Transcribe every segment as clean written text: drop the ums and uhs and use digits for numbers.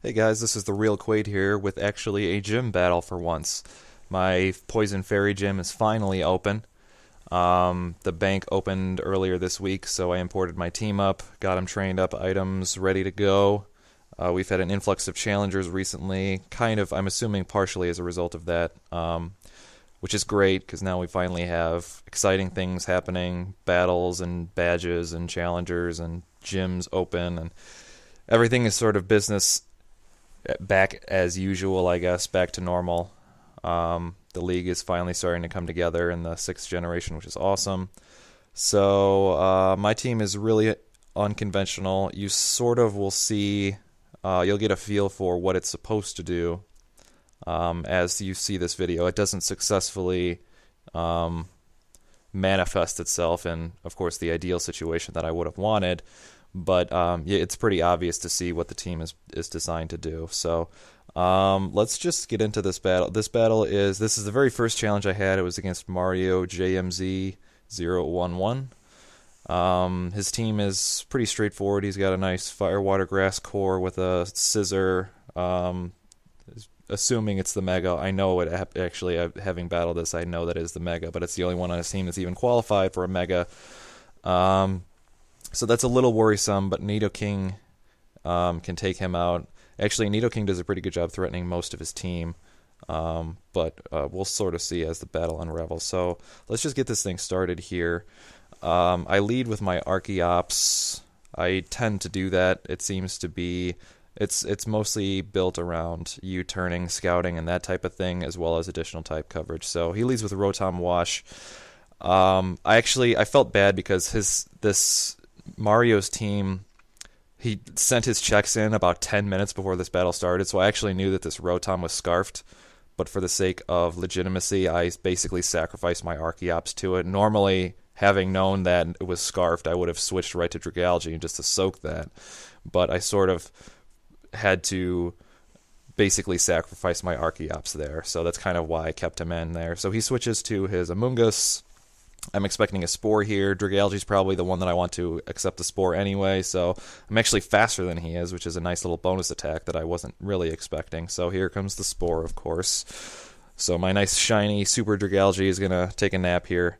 Hey guys, this is TheRealQwade here with actually a gym battle for once. My Poison Fairy gym is finally open. The bank opened earlier this week, so I imported my team up, got them trained up, items ready to go. We've had an influx of challengers recently, kind of, I'm assuming partially as a result of that, which is great because now we finally have exciting things happening, battles and badges and challengers and gyms open, and everything is sort of business back as usual, I guess, back to normal. The league is finally starting to come together in the sixth generation, which is awesome. So my team is really unconventional. You sort of will see, you'll get a feel for what it's supposed to do as you see this video. It doesn't successfully manifest itself in, of course, the ideal situation that I would have wanted. But yeah, it's pretty obvious to see what the team is designed to do. So let's just get into this battle. This is the very first challenge I had. It was against mariojmz011. His team is pretty straightforward. He's got a nice fire water grass core with a scissor. Assuming it's the Mega. I know it actually, having battled this, I know that is the Mega, but it's the only one on his team that's even qualified for a Mega. So that's a little worrisome, but Nidoking can take him out. Actually, Nidoking does a pretty good job threatening most of his team, but we'll sort of see as the battle unravels. So let's just get this thing started here. I lead with my Archeops. I tend to do that. It seems to be... It's mostly built around U-turning, scouting, and that type of thing, as well as additional type coverage. So he leads with Rotom Wash. I felt bad because this Mario's team, he sent his checks in about 10 minutes before this battle started, so I actually knew that this Rotom was scarfed, but for the sake of legitimacy, I basically sacrificed my Archeops to it. Normally, having known that it was scarfed, I would have switched right to Dragalge just to soak that, but I sort of had to basically sacrifice my Archeops there, so that's kind of why I kept him in there. So he switches to his Amoonguss. I'm expecting a Spore here. Dragalge's probably the one that I want to accept the Spore anyway, so I'm actually faster than he is, which is a nice little bonus attack that I wasn't really expecting. So here comes the Spore, of course. So my nice shiny Super Dragalge is going to take a nap here,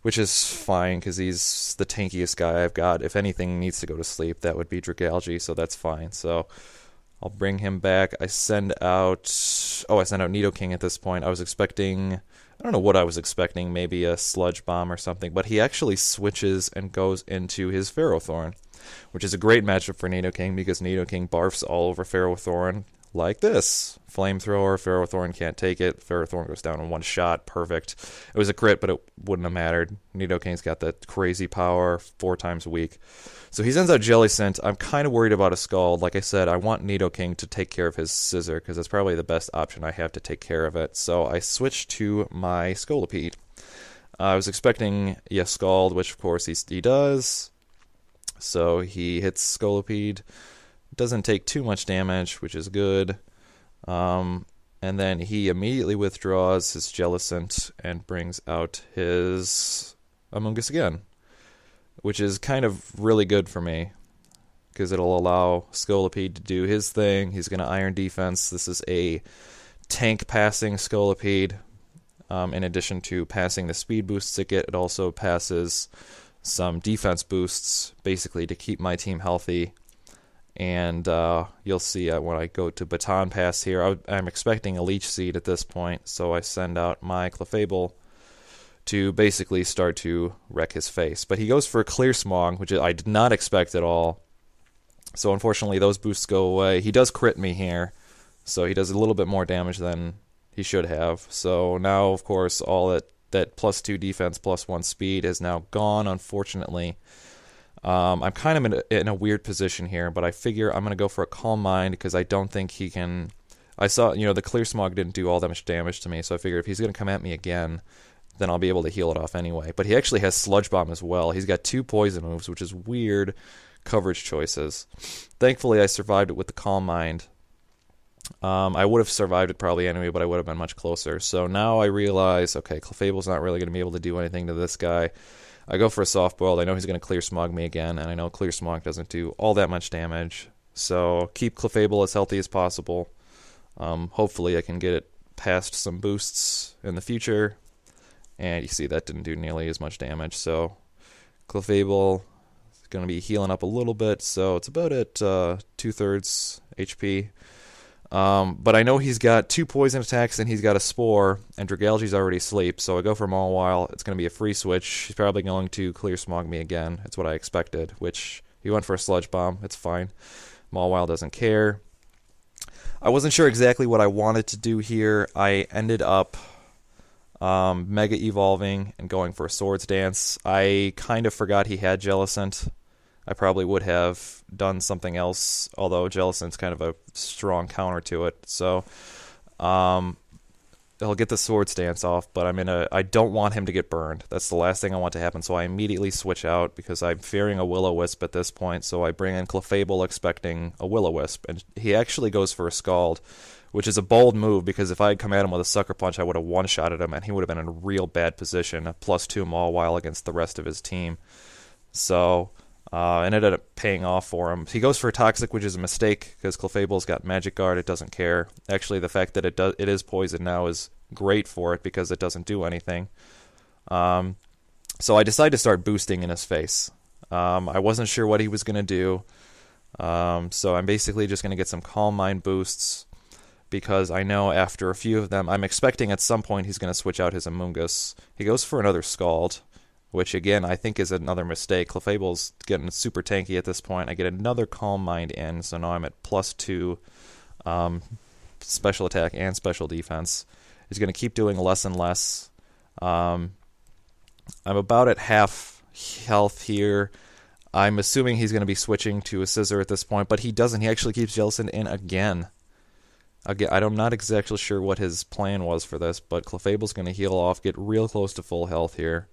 which is fine because he's the tankiest guy I've got. If anything needs to go to sleep, that would be Dragalge, so that's fine. So I'll bring him back. I send out Nidoking at this point. I don't know what I was expecting, maybe a Sludge Bomb or something, but he actually switches and goes into his Ferrothorn, which is a great matchup for Nidoking because Nidoking barfs all over Ferrothorn like this. Flamethrower, Ferrothorn can't take it. Ferrothorn goes down in one shot, perfect. It was a crit, but it wouldn't have mattered. Nidoking's got that crazy power, 4 times weak. So he sends out Jellicent. I'm kind of worried about a Scald. Like I said, I want Nidoking to take care of his Scissor, because that's probably the best option I have to take care of it. So I switch to my Scolipede. I was expecting a Scald, which of course he does. So he hits Scolipede. Doesn't take too much damage, which is good. And then he immediately withdraws his Jellicent and brings out his Amoonguss again, which is kind of really good for me because it'll allow Scolipede to do his thing. He's going to Iron Defense. This is a tank passing Scolipede. In addition to passing the speed boosts it also passes some defense boosts, basically to keep my team healthy. And you'll see when I go to Baton Pass here, I'm expecting a Leech Seed at this point, so I send out my Clefable to basically start to wreck his face. But he goes for a Clear Smog, which I did not expect at all. So unfortunately, those boosts go away. He does crit me here, so he does a little bit more damage than he should have. So now, of course, all that +2 defense, +1 speed is now gone, unfortunately. I'm kind of in a weird position here, but I figure I'm going to go for a Calm Mind because I don't think he can... I saw, the Clear Smog didn't do all that much damage to me, so I figure if he's going to come at me again, then I'll be able to heal it off anyway. But he actually has Sludge Bomb as well. He's got 2 poison moves, which is weird coverage choices. Thankfully, I survived it with the Calm Mind. I would have survived it probably anyway, but I would have been much closer. So now I realize, okay, Clefable's not really going to be able to do anything to this guy. I go for a Soft Boiled. I know he's going to Clear Smog me again, and I know Clear Smog doesn't do all that much damage. So keep Clefable as healthy as possible. Hopefully I can get it past some boosts in the future. And you see that didn't do nearly as much damage. So Clefable is going to be healing up a little bit. So it's about at 2/3 HP. But I know he's got 2 poison attacks and he's got a Spore, and Dragalge's already asleep, so I go for Mawile. It's going to be a free switch. He's probably going to Clear Smog me again. It's what I expected, which he went for a Sludge Bomb. It's fine. Mawile doesn't care. I wasn't sure exactly what I wanted to do here. I ended up Mega Evolving and going for a Swords Dance. I kind of forgot he had Jellicent. I probably would have done something else, although Jellicent's kind of a strong counter to it. So I'll get the Swords Dance off, but I don't want him to get burned. That's the last thing I want to happen, so I immediately switch out because I'm fearing a Will-O-Wisp at this point, so I bring in Clefable expecting a Will-O-Wisp, and he actually goes for a Scald, which is a bold move because if I had come at him with a Sucker Punch, I would have one-shotted him, and he would have been in a real bad position, a +2 Mawile against the rest of his team. So it ended up paying off for him. He goes for Toxic, which is a mistake because Clefable's got Magic Guard. It doesn't care. Actually, the fact that it is poisoned now is great for it because it doesn't do anything. So I decided to start boosting in his face. I wasn't sure what he was going to do. So I'm basically just going to get some Calm Mind boosts because I know after a few of them, I'm expecting at some point he's going to switch out his Amoonguss. He goes for another Scald, which again I think is another mistake. Clefable's getting super tanky at this point. I get another Calm Mind in, so now I'm at +2 special attack and special defense. He's going to keep doing less and less. I'm about at half health here. I'm assuming he's going to be switching to a Scissor at this point, but he doesn't. He actually keeps Jellicent in again. I'm not exactly sure what his plan was for this, but Clefable's going to heal off, get real close to full health here.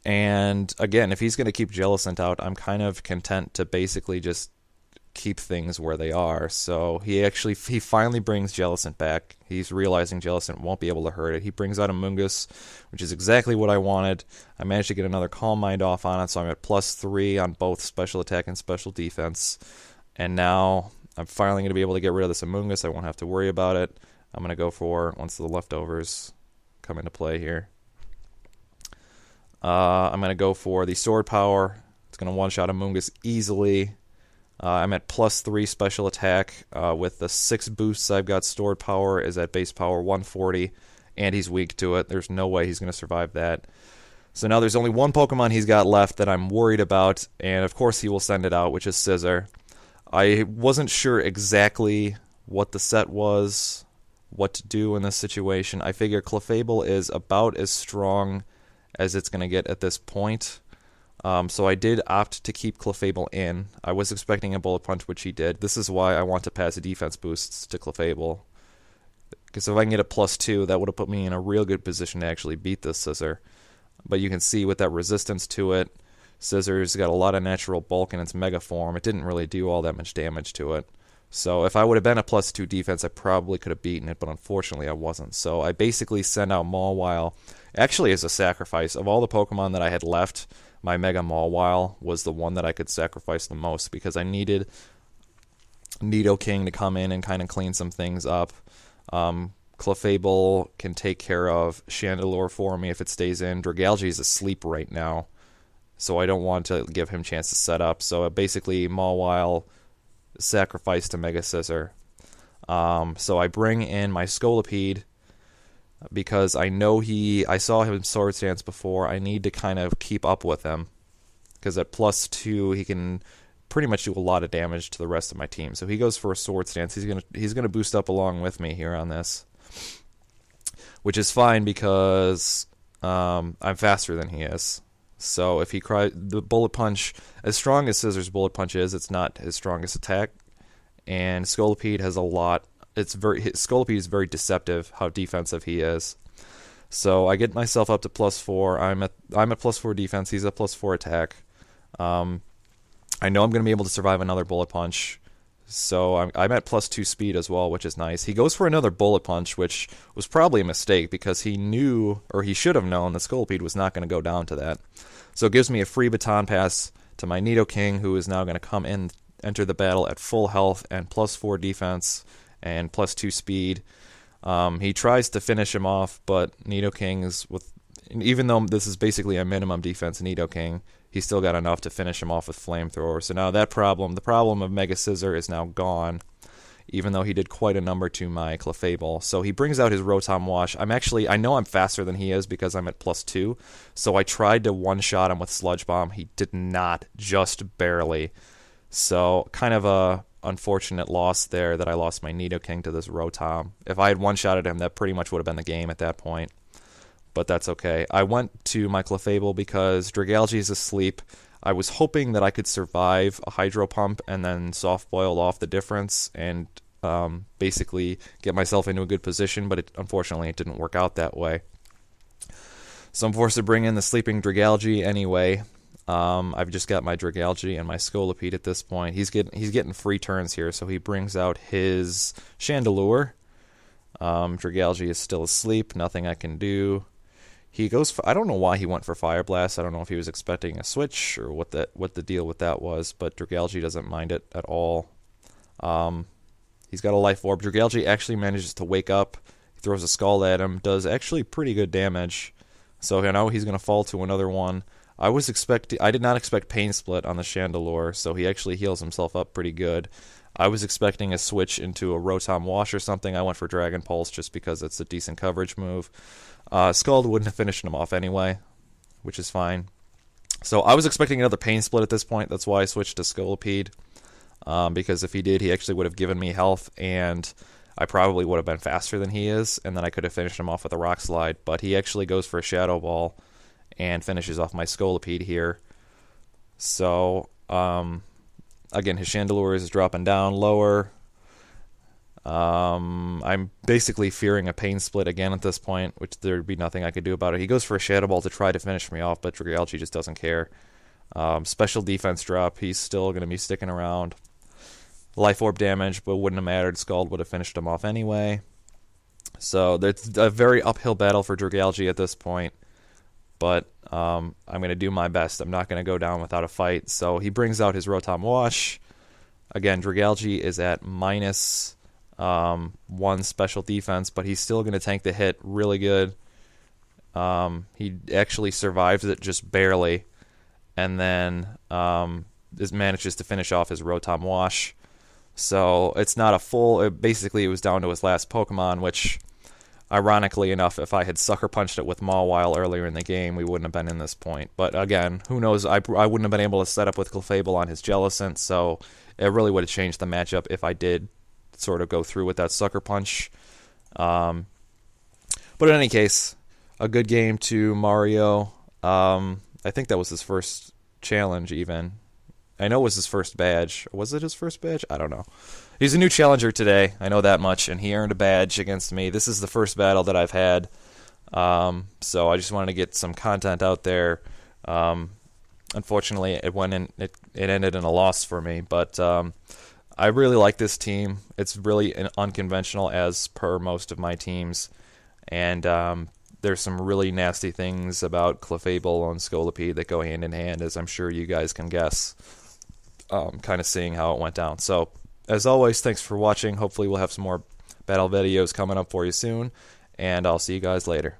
And again, if he's going to keep Jellicent out, I'm kind of content to basically just keep things where they are. So he finally brings Jellicent back. He's realizing Jellicent won't be able to hurt it. He brings out Amoonguss, which is exactly what I wanted. I managed to get another Calm Mind off on it, so I'm at +3 on both special attack and special defense. And now I'm finally going to be able to get rid of this Amoonguss. I won't have to worry about it. I'm going to go for, once the leftovers come into play here, I'm going to go for the Sword Power. It's going to one-shot Amoonguss easily. I'm at +3 special attack. With the 6 boosts I've got, Sword Power is at base power 140, and he's weak to it. There's no way he's going to survive that. So now there's only one Pokemon he's got left that I'm worried about, and of course he will send it out, which is Scissor. I wasn't sure exactly what the set was, what to do in this situation. I figure Clefable is about as strong as it's going to get at this point. So I did opt to keep Clefable in. I was expecting a Bullet Punch, which he did. This is why I want to pass the defense boosts to Clefable. Because if I can get a +2, that would have put me in a real good position to actually beat this Scissor. But you can see with that resistance to it, Scissor's got a lot of natural bulk in its Mega form. It didn't really do all that much damage to it. So if I would have been a +2 defense, I probably could have beaten it, but unfortunately I wasn't. So I basically sent out Mawile, actually as a sacrifice. Of all the Pokemon that I had left, my Mega Mawile was the one that I could sacrifice the most because I needed Nidoking to come in and kind of clean some things up. Clefable can take care of Chandelure for me if it stays in. Dragalge is asleep right now, so I don't want to give him a chance to set up. So basically, Mawile sacrificed to Mega Scissor. So I bring in my Scolipede because I know I saw him Swords Dance before. I need to kind of keep up with him because at +2 he can pretty much do a lot of damage to the rest of my team. So he goes for a Swords Dance. He's gonna boost up along with me here on this, which is fine because I'm faster than he is. So if the Bullet Punch, as strong as Scissor's Bullet Punch is, it's not his strongest attack. And Scolipede has a lot. Scolipede is very deceptive how defensive he is. So I get myself up to +4. I'm at +4 defense. He's at +4 attack. I know I'm going to be able to survive another Bullet Punch. So I'm at +2 speed as well, which is nice. He goes for another Bullet Punch, which was probably a mistake because he knew, or he should have known, that Scolipede was not going to go down to that. So it gives me a free Baton Pass to my Nidoking, who is now going to come in, enter the battle at full health and +4 defense and +2 speed. He tries to finish him off, but Nidoking is even though this is basically a minimum defense Nidoking, he's still got enough to finish him off with Flamethrower. So now the problem of Mega Scissor is now gone, even though he did quite a number to my Clefable. So he brings out his Rotom Wash. I know I'm faster than he is because I'm at +2, so I tried to one-shot him with Sludge Bomb. He did not, just barely. So kind of a unfortunate loss there that I lost my Nidoking to this Rotom. If I had one-shotted him, that pretty much would have been the game at that point. But that's okay. I went to my Clefable because Dragalge is asleep. I was hoping that I could survive a Hydro Pump and then Soft Boil off the difference and basically get myself into a good position, but unfortunately it didn't work out that way. So I'm forced to bring in the sleeping Dragalge anyway. I've just got my Dragalge and my Scolipede at this point. He's getting free turns here, so he brings out his Chandelure. Dragalge is still asleep, nothing I can do. He goes for, I don't know why he went for Fire Blast. I don't know if he was expecting a switch or what the deal with that was, but Dragalge doesn't mind it at all. He's got a Life Orb. Dragalge actually manages to wake up. He throws a Scald at him, does actually pretty good damage. So I know he's going to fall to another one. I did not expect Pain Split on the Chandelure, so he actually heals himself up pretty good. I was expecting a switch into a Rotom Wash or something. I went for Dragon Pulse just because it's a decent coverage move. Scald wouldn't have finished him off anyway, which is fine. So I was expecting another Pain Split at this point. That's why I switched to Scolipede. Because if he did, he actually would have given me health, and I probably would have been faster than he is, and then I could have finished him off with a Rock Slide. But he actually goes for a Shadow Ball and finishes off my Scolipede here. So, again, his Chandelure is dropping down lower. I'm basically fearing a Pain Split again at this point, which there'd be nothing I could do about it. He goes for a Shadow Ball to try to finish me off, but Dragalge just doesn't care. Special defense drop, he's still going to be sticking around. Life Orb damage, but wouldn't have mattered. Scald would have finished him off anyway. So it's a very uphill battle for Dragalge at this point. But I'm going to do my best. I'm not going to go down without a fight. So he brings out his Rotom Wash. Again, Dragalge is at -1 special defense, but he's still going to tank the hit really good. He actually survives it just barely, and then manages to finish off his Rotom Wash. So it's not a full... Basically, it was down to his last Pokemon, which, ironically enough, if I had Sucker Punched it with Mawile earlier in the game, we wouldn't have been in this point. But again, who knows? I wouldn't have been able to set up with Clefable on his Jellicent, so it really would have changed the matchup if I did sort of go through with that Sucker Punch. But in any case, a good game to Mario. I think that was his first challenge even. I know it was his first badge. Was it his first badge? I don't know. He's a new challenger today. I know that much, and he earned a badge against me. This is the first battle that I've had. So I just wanted to get some content out there. Unfortunately, it ended in a loss for me, but I really like this team. It's really unconventional as per most of my teams, and there's some really nasty things about Clefable and Scolipede that go hand in hand, as I'm sure you guys can guess, kind of seeing how it went down. So, as always, thanks for watching. Hopefully we'll have some more battle videos coming up for you soon, and I'll see you guys later.